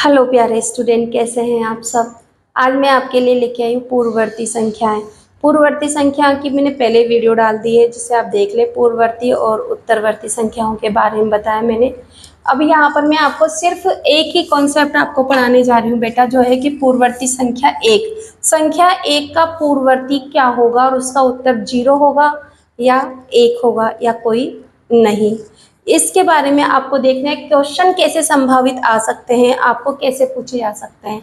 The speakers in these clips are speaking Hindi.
हेलो प्यारे स्टूडेंट, कैसे हैं आप सब। आज मैं आपके लिए लेके आई हूँ पूर्ववर्ती संख्याएं। पूर्ववर्ती संख्या की मैंने पहले वीडियो डाल दी है, जिसे आप देख लें। पूर्ववर्ती और उत्तरवर्ती संख्याओं के बारे में बताया मैंने। अब यहाँ पर मैं आपको सिर्फ एक ही कॉन्सेप्ट आपको पढ़ाने जा रही हूँ बेटा, जो है कि पूर्ववर्ती संख्या एक का पूर्ववर्ती क्या होगा और उसका उत्तर 0 होगा या 1 होगा या कोई नहीं। इसके बारे में आपको देखना है क्वेश्चन कैसे संभावित आ सकते हैं, आपको कैसे पूछे जा सकते हैं।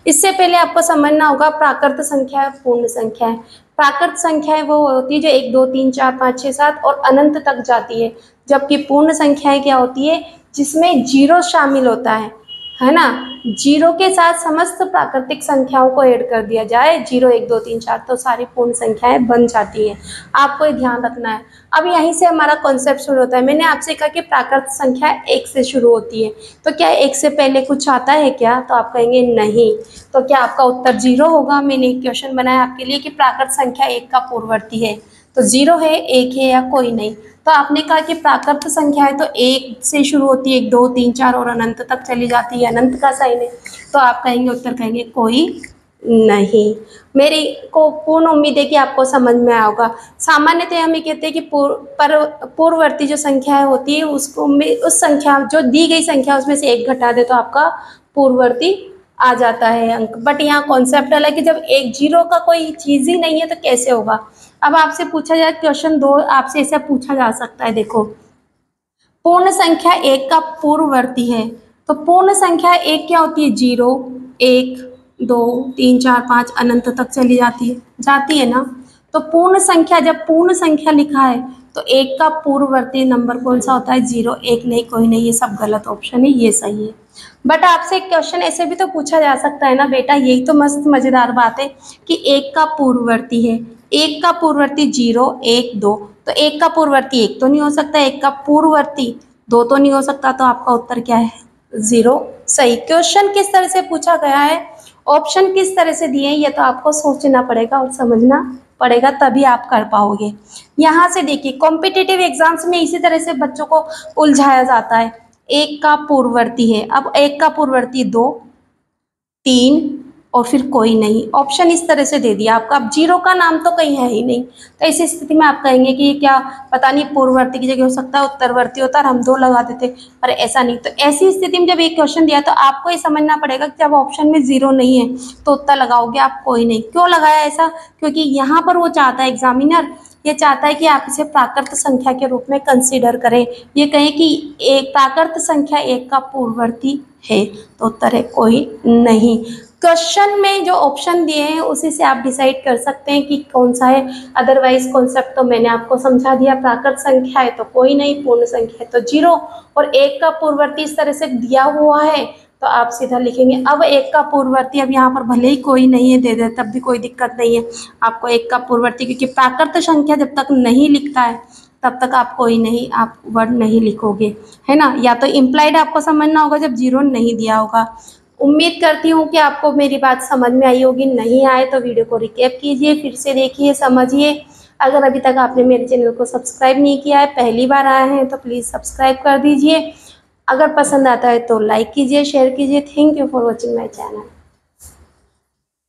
इससे पहले आपको समझना होगा प्राकृत संख्या है, पूर्ण संख्या है। प्राकृत संख्याएं वो होती है जो 1 2 3 4 5 6 7 और अनंत तक जाती है, जबकि पूर्ण संख्याएं क्या होती है जिसमें 0 शामिल होता है ना। 0 के साथ समस्त प्राकृतिक संख्याओं को ऐड कर दिया जाए, 0 1 2 3 4, तो सारी पूर्ण संख्याएं बन जाती हैं। आपको ये ध्यान रखना है। अब यहीं से हमारा कॉन्सेप्ट शुरू होता है। मैंने आपसे कहा कि प्राकृत संख्या 1 से शुरू होती है, तो क्या 1 से पहले कुछ आता है क्या, तो आप कहेंगे नहीं। तो क्या आपका उत्तर 0 होगा। मैंने एक क्वेश्चन बनाया आपके लिए कि प्राकृत संख्या 1 का पूर्ववर्ती है, तो 0 है, 1 है या कोई नहीं। तो आपने कहा कि प्राकृत संख्या है तो 1 से शुरू होती है, 1 2 3 4 और अनंत तक चली जाती है, अनंत का साइन है, तो आप कहेंगे उत्तर कहेंगे कोई नहीं। मेरी को पूर्ण उम्मीद है कि आपको समझ में आया होगा। सामान्यतः हम ये कहते हैं कि पूर्ववर्ती जो संख्या होती है उसको उस संख्या जो दी गई संख्या उसमें से 1 घटा दे तो आपका पूर्ववर्ती आ जाता है अंक। बट यहाँ कॉन्सेप्ट अलग है कि जब 1 0 का कोई चीज़ ही नहीं है तो कैसे होगा। अब आपसे पूछा जाए क्वेश्चन 2, आपसे ऐसा पूछा जा सकता है, देखो पूर्ण संख्या 1 का पूर्ववर्ती है, तो पूर्ण संख्या 1 क्या होती है 0 1 2 3 4 5 अनंत तक चली जाती है ना। तो पूर्ण संख्या, जब पूर्ण संख्या लिखा है तो 1 का पूर्ववर्ती नंबर कौन सा होता है 0 1 नहीं, कोई नहीं, ये सब गलत ऑप्शन है, ये सही है। बट आपसे एक क्वेश्चन ऐसे भी तो पूछा जा सकता है ना बेटा, यही तो मस्त मजेदार बात है कि 1 का पूर्ववर्ती है, 1 का पूर्ववर्ती 0 1 2, तो 1 का पूर्ववर्ती 1 तो नहीं हो सकता, 1 का पूर्ववर्ती 2 तो नहीं हो सकता, तो आपका उत्तर क्या है 0 सही। क्वेश्चन किस तरह से पूछा गया है, ऑप्शन किस तरह से दिए हैं, ये तो आपको सोचना पड़ेगा और समझना पड़ेगा, तभी आप कर पाओगे। यहाँ से देखिए कॉम्पिटिटिव एग्जाम्स में इसी तरह से बच्चों को उलझाया जाता है। 1 का पूर्ववर्ती है, अब 1 का पूर्ववर्ती 2 3 और फिर कोई नहीं, ऑप्शन इस तरह से दे दिया आपका। अब 0 का नाम तो कहीं है ही नहीं, तो इस स्थिति में आप कहेंगे कि ये क्या पता नहीं पूर्ववर्ती की जगह हो सकता है उत्तरवर्ती होता है, हम 2 लगा देते, पर ऐसा नहीं। तो ऐसी स्थिति में जब एक क्वेश्चन दिया तो आपको ये समझना पड़ेगा कि जब ऑप्शन में 0 नहीं है तो उत्तर लगाओगे आप कोई नहीं। क्यों लगाया ऐसा, क्योंकि यहाँ पर वो चाहता है एग्जामिनर, ये चाहता है कि आप इसे प्राकृत संख्या के रूप में कंसीडर करें। ये कहें कि एक प्राकृत संख्या 1 का पूर्ववर्ती है, तो उत्तर है कोई नहीं। क्वेश्चन में जो ऑप्शन दिए हैं उसी से आप डिसाइड कर सकते हैं कि कौन सा है। अदरवाइज कॉन्सेप्ट तो मैंने आपको समझा दिया, प्राकृत संख्या है तो कोई नहीं, पूर्ण संख्या है तो 0 और 1 का पूर्ववर्ती इस तरह से दिया हुआ है तो आप सीधा लिखेंगे। अब 1 का पूर्ववर्ती, अब यहाँ पर भले ही कोई नहीं है दे दे तब भी कोई दिक्कत नहीं है, आपको 1 का पूर्ववर्ती, क्योंकि प्राकृत संख्या जब तक नहीं लिखता है तब तक आप कोई नहीं, आप वर्ड नहीं लिखोगे, है ना। या तो इम्प्लाइड आपको समझना होगा जब 0 नहीं दिया होगा। उम्मीद करती हूँ कि आपको मेरी बात समझ में आई होगी। नहीं आए तो वीडियो को रिकैप कीजिए, फिर से देखिए, समझिए। अगर अभी तक आपने मेरे चैनल को सब्सक्राइब नहीं किया है, पहली बार आए हैं तो प्लीज़ सब्सक्राइब कर दीजिए। अगर पसंद आता है तो लाइक कीजिए, शेयर कीजिए। Thank you for watching my channel.